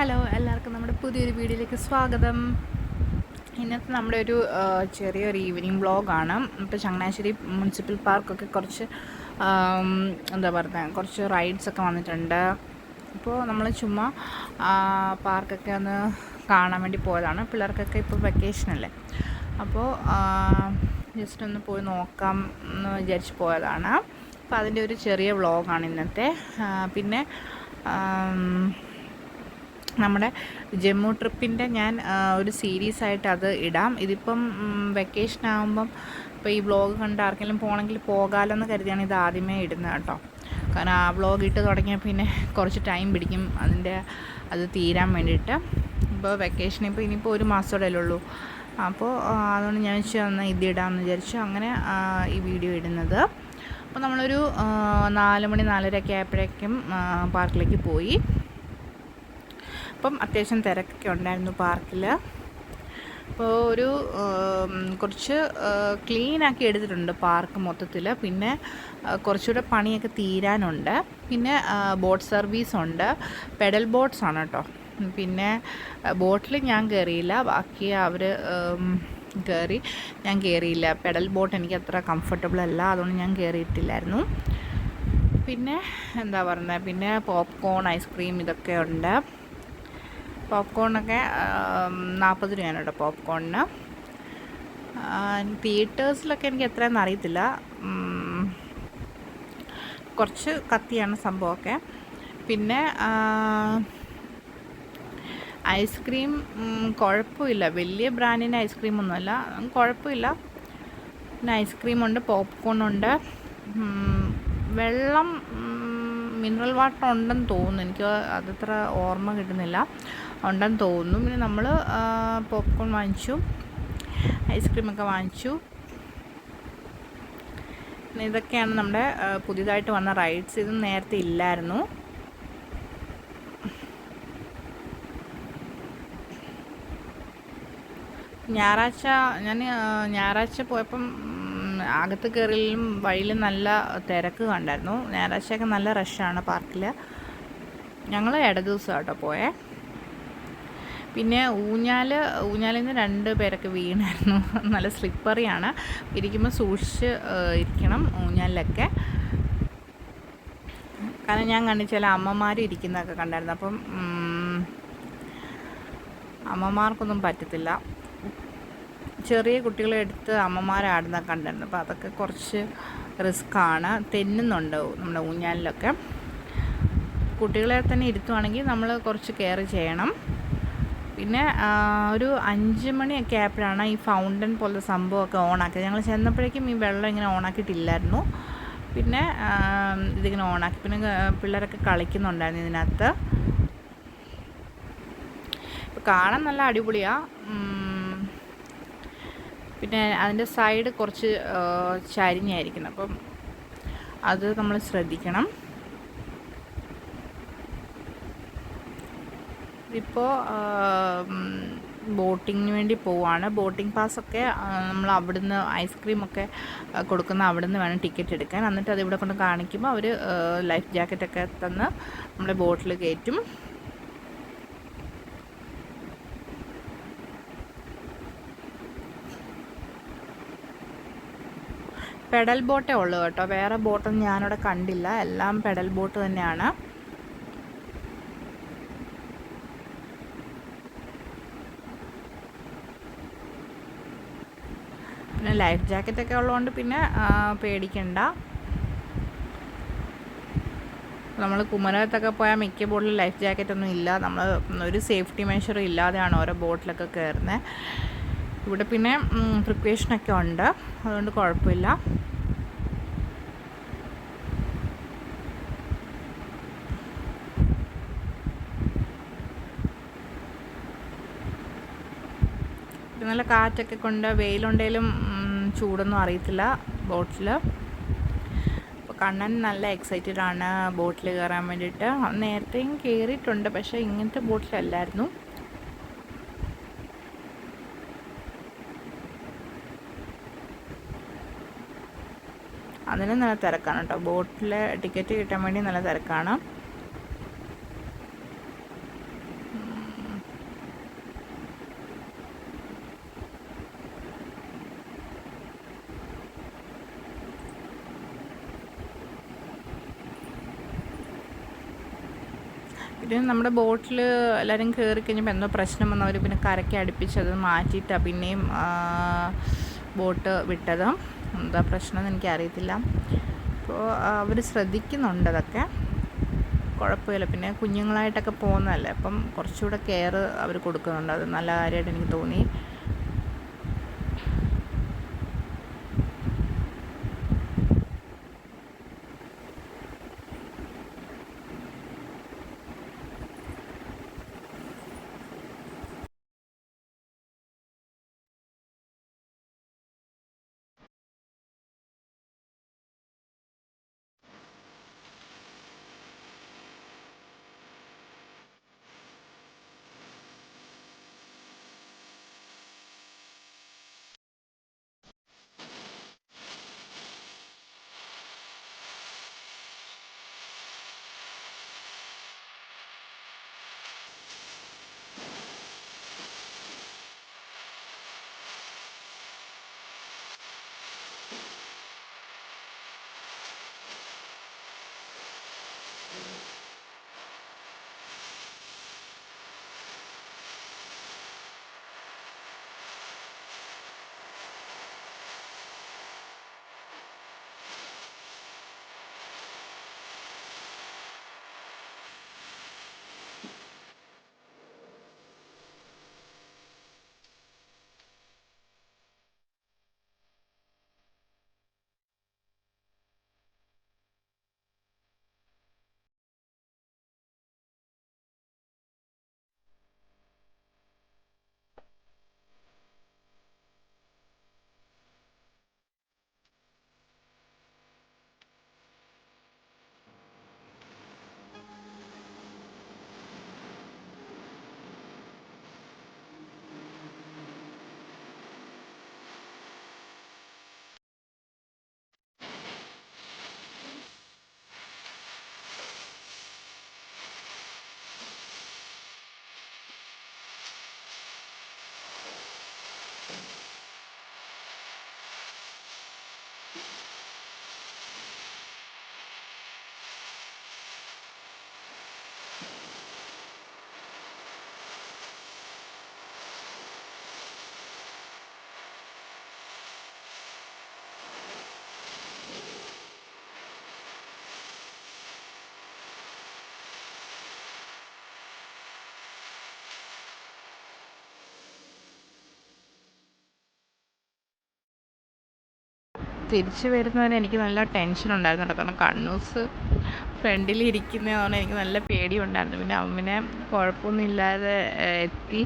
Hello, എല്ലാവർക്കും നമ്മുടെ പുതിയൊരു വീഡിയോയിലേക്ക് സ്വാഗതം. ഇന്നത്തെ നമ്മുടെ ഒരു ചെറിയൊരു ഈവനിങ് വ്ളോഗാണ്. ഇപ്പോൾ ചങ്ങനാശ്ശേരി മുനിസിപ്പൽ പാർക്കൊക്കെ കുറച്ച് എന്താ പറയുക, കുറച്ച് റൈഡ്സൊക്കെ വന്നിട്ടുണ്ട്. അപ്പോൾ നമ്മൾ ചുമ്മാ പാർക്കൊക്കെ ഒന്ന് കാണാൻ വേണ്ടി പോയതാണ്. പിള്ളേർക്കൊക്കെ ഇപ്പോൾ വെക്കേഷനല്ലേ, അപ്പോൾ ജസ്റ്റ് ഒന്ന് പോയി നോക്കാം എന്ന് വിചാരിച്ച് പോയതാണ്. അപ്പോൾ അതിൻ്റെ ഒരു ചെറിയ വ്ളോഗാണ് ഇന്നത്തെ. പിന്നെ നമ്മുടെ ജമ്മു ട്രിപ്പിൻ്റെ ഞാൻ ഒരു സീരീസായിട്ട് അത് ഇടാം. ഇതിപ്പം വെക്കേഷൻ ആകുമ്പം ഇപ്പോൾ ഈ വ്ളോഗ് കണ്ട് ആർക്കെങ്കിലും പോകണമെങ്കിൽ പോകാമെന്ന് കരുതിയാണ് ഇത് ആദ്യമേ ഇടുന്നത് കേട്ടോ. കാരണം ആ വ്ളോഗ് ഇട്ട് തുടങ്ങിയാൽ പിന്നെ കുറച്ച് ടൈം പിടിക്കും അത് തീരാൻ വേണ്ടിയിട്ട്. ഇപ്പോൾ വെക്കേഷൻ ഇപ്പോൾ ഇനിയിപ്പോൾ ഒരു മാസത്തോടെ ഉള്ളൂ. അപ്പോൾ അതുകൊണ്ട് ഞാൻ വെച്ചാൽ ഇതിടാമെന്ന് വിചാരിച്ചു അങ്ങനെ ഈ വീഡിയോ ഇടുന്നത്. അപ്പോൾ നമ്മളൊരു 4 മണി 4:30 ആയപ്പോഴേക്കും പാർക്കിലേക്ക് പോയി. അപ്പം അത്യാവശ്യം തിരക്കൊക്കെ ഉണ്ടായിരുന്നു പാർക്കിൽ. അപ്പോൾ ഒരു കുറച്ച് ക്ലീനാക്കി എടുത്തിട്ടുണ്ട് പാർക്ക് മൊത്തത്തിൽ. പിന്നെ കുറച്ചുകൂടെ പണിയൊക്കെ തീരാനുണ്ട്. പിന്നെ ബോട്ട് സർവീസുണ്ട്, പെഡൽ ബോട്ട്സാണ് കേട്ടോ. പിന്നെ ബോട്ടിൽ ഞാൻ കയറിയില്ല, ബാക്കി അവർ കയറി, ഞാൻ കയറിയില്ല. പെഡൽ ബോട്ട് എനിക്ക് അത്ര കംഫർട്ടബിൾ അല്ല, അതുകൊണ്ട് ഞാൻ കയറിയിട്ടില്ലായിരുന്നു. പിന്നെ എന്താ പറയുന്നത്, പിന്നെ പോപ്കോൺ, ഐസ്ക്രീം ഇതൊക്കെ ഉണ്ട്. പോപ്കോണൊക്കെ 40 രൂപയാണ് കേട്ടോ പോപ്കോണിന്. തിയേറ്റേഴ്സിലൊക്കെ എനിക്ക് എത്രയെന്ന് അറിയത്തില്ല, കുറച്ച് കത്തിയാണ് സംഭവമൊക്കെ. പിന്നെ ഐസ്ക്രീം കുഴപ്പമില്ല, വലിയ ബ്രാൻഡിൻ്റെ ഐസ്ക്രീമൊന്നുമല്ല, കുഴപ്പമില്ല. പിന്നെ ഐസ്ക്രീമുണ്ട്, പോപ്കോണുണ്ട്, വെള്ളം മിനറൽ വാട്ടർ ഉണ്ടെന്ന് തോന്നുന്നു, എനിക്ക് അതത്ര ഓർമ്മ കിട്ടുന്നില്ല, ഉണ്ടെന്ന് തോന്നുന്നു. പിന്നെ നമ്മൾ പോപ്കോൺ വാങ്ങിച്ചു, ഐസ്ക്രീമൊക്കെ വാങ്ങിച്ചു. പിന്നെ ഇതൊക്കെയാണ് നമ്മുടെ പുതിയതായിട്ട് വന്ന റൈഡ്സ്. ഇത് നേരത്തെ ഇല്ലായിരുന്നു. ഞായറാഴ്ച പോയപ്പം അകത്ത് കയറിലും വഴിയിലും നല്ല തിരക്ക് കണ്ടായിരുന്നു. ഞായറാഴ്ചയൊക്കെ നല്ല റഷാണ് പാർക്കിൽ. ഞങ്ങൾ ദിവസം കേട്ടോ പോയേ. പിന്നെ ഊഞ്ഞാലിൽ നിന്ന് 2 പേരൊക്കെ വീണായിരുന്നു. നല്ല സ്ലിപ്പറിയാണ്, ഇരിക്കുമ്പോൾ സൂക്ഷിച്ച് ഇരിക്കണം ഊഞ്ഞാലിലൊക്കെ. കാരണം ഞാൻ കണ്ടു ചില അമ്മമാർ ഇരിക്കുന്നതൊക്കെ കണ്ടായിരുന്നു. അപ്പം അമ്മമാർക്കൊന്നും പറ്റത്തില്ല, ചെറിയ കുട്ടികളെ എടുത്ത് അമ്മമാരാടുന്നതൊക്കെ കണ്ടായിരുന്നു. അപ്പോൾ അതൊക്കെ കുറച്ച് റിസ്ക്കാണ്, തെന്നുന്നുണ്ട് നമ്മുടെ ഊഞ്ഞാലിലൊക്കെ. കുട്ടികളെ തന്നെ ഇരുത്തുവാണെങ്കിൽ നമ്മൾ കുറച്ച് കെയർ ചെയ്യണം. പിന്നെ ഒരു 5 മണിയൊക്കെ ആയപ്പോഴാണ് ഈ ഫൗണ്ടൻ പോലത്തെ സംഭവമൊക്കെ ഓണാക്കിയത്. ഞങ്ങൾ ചെന്നപ്പോഴേക്കും ഈ വെള്ളം ഇങ്ങനെ ഓണാക്കിയിട്ടില്ലായിരുന്നു. പിന്നെ ഇതിങ്ങനെ ഓണാക്കി. പിന്നെ പിള്ളേരൊക്കെ കളിക്കുന്നുണ്ടായിരുന്നു ഇതിനകത്ത്. കാണാൻ നല്ല അടിപൊളിയാണ്. പിന്നെ അതിൻ്റെ സൈഡ് കുറച്ച് ചരിഞ്ഞായിരിക്കണം, അപ്പം അത് നമ്മൾ ശ്രദ്ധിക്കണം. ഇപ്പോൾ ബോട്ടിങ്ങിന് വേണ്ടി പോവാണ്. ബോട്ടിംഗ് പാസ്സൊക്കെ നമ്മൾ അവിടുന്ന് ഐസ്ക്രീമൊക്കെ കൊടുക്കുന്ന അവിടുന്ന് വേണം ടിക്കറ്റ് എടുക്കാൻ. എന്നിട്ട് അത് ഇവിടെ കൊണ്ട് കാണിക്കുമ്പോൾ അവർ ലൈഫ് ജാക്കറ്റൊക്കെ തന്ന് നമ്മളെ ബോട്ടിൽ കയറ്റും. പെഡൽ ബോട്ടേ ഉള്ളൂ കേട്ടോ, വേറെ ബോട്ടൊന്നും ഞാനിവിടെ കണ്ടില്ല, എല്ലാം പെഡൽ ബോട്ട് തന്നെയാണ്. പിന്നെ ലൈഫ് ജാക്കറ്റൊക്കെ ഉള്ളതുകൊണ്ട് പിന്നെ പേടിക്കണ്ട. നമ്മൾ കുമരകത്തൊക്കെ പോയാൽ മിക്ക ബോട്ടിൽ ലൈഫ് ജാക്കറ്റൊന്നും ഇല്ല, നമ്മൾ ഒരു സേഫ്റ്റി മെഷറും ഇല്ലാതെയാണ് ഓരോ ബോട്ടിലൊക്കെ കയറുന്നത്. ഇവിടെ പിന്നെ പ്രിപ്പറേഷനൊക്കെ ഉണ്ട്, അതുകൊണ്ട് കുഴപ്പമില്ല. നല്ല കാറ്റൊക്കെ കൊണ്ട് വെയിലുണ്ടെങ്കിലും ചൂടൊന്നും അറിയത്തില്ല ബോട്ടിൽ. അപ്പോൾ കണ്ണൻ നല്ല എക്സൈറ്റഡ് ആണ് ബോട്ടിൽ കയറാൻ വേണ്ടിയിട്ട്. നേരത്തെയും കയറിയിട്ടുണ്ട്, പക്ഷേ ഇങ്ങനത്തെ ബോട്ടിലല്ലായിരുന്നു. അതിന് നല്ല തിരക്കാണ് കേട്ടോ, ബോട്ടിൽ ടിക്കറ്റ് കിട്ടാൻ വേണ്ടി നല്ല തിരക്കാണ്. പിന്നെ നമ്മുടെ ബോട്ടിൽ എല്ലാവരും കയറി കഴിഞ്ഞപ്പോൾ എന്തോ പ്രശ്നം വന്നവർ പിന്നെ കരയ്ക്ക് അടുപ്പിച്ചത് മാറ്റിയിട്ടാണ് പിന്നെയും ബോട്ട് വിട്ടത്. എന്താ പ്രശ്നം എന്ന് എനിക്കറിയത്തില്ല. അപ്പോൾ അവർ ശ്രദ്ധിക്കുന്നുണ്ട്, അതൊക്കെ കുഴപ്പമില്ല. പിന്നെ കുഞ്ഞുങ്ങളായിട്ടൊക്കെ പോകുന്നതല്ലേ, അപ്പം കുറച്ചുകൂടെ കെയർ അവർ കൊടുക്കുന്നുണ്ട്. അത് നല്ല കാര്യമായിട്ട് എനിക്ക് തോന്നി. തിരിച്ച് വരുന്നതിന് എനിക്ക് നല്ല ടെൻഷൻ ഉണ്ടായിരുന്നു കേട്ടോ. കാരണം കണ്ണൂസ് ഫ്രണ്ടിൽ ഇരിക്കുന്നതാണ്, എനിക്ക് നല്ല പേടിയുണ്ടായിരുന്നു. പിന്നെ അമ്മിനെ കുഴപ്പമൊന്നും ഇല്ലാതെ എത്തി.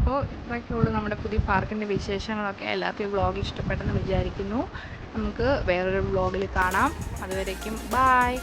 അപ്പോൾ ഇത്രയൊക്കെയുള്ളൂ നമ്മുടെ പുതിയ പാർക്കിൻ്റെ വിശേഷങ്ങളൊക്കെ. എല്ലാവർക്കും ഈ വ്ളോഗ് ഇഷ്ടപ്പെട്ടെന്ന് വിചാരിക്കുന്നു. നമുക്ക് വേറൊരു വ്ളോഗിൽ കാണാം. അതുവരേക്കും ബായ്.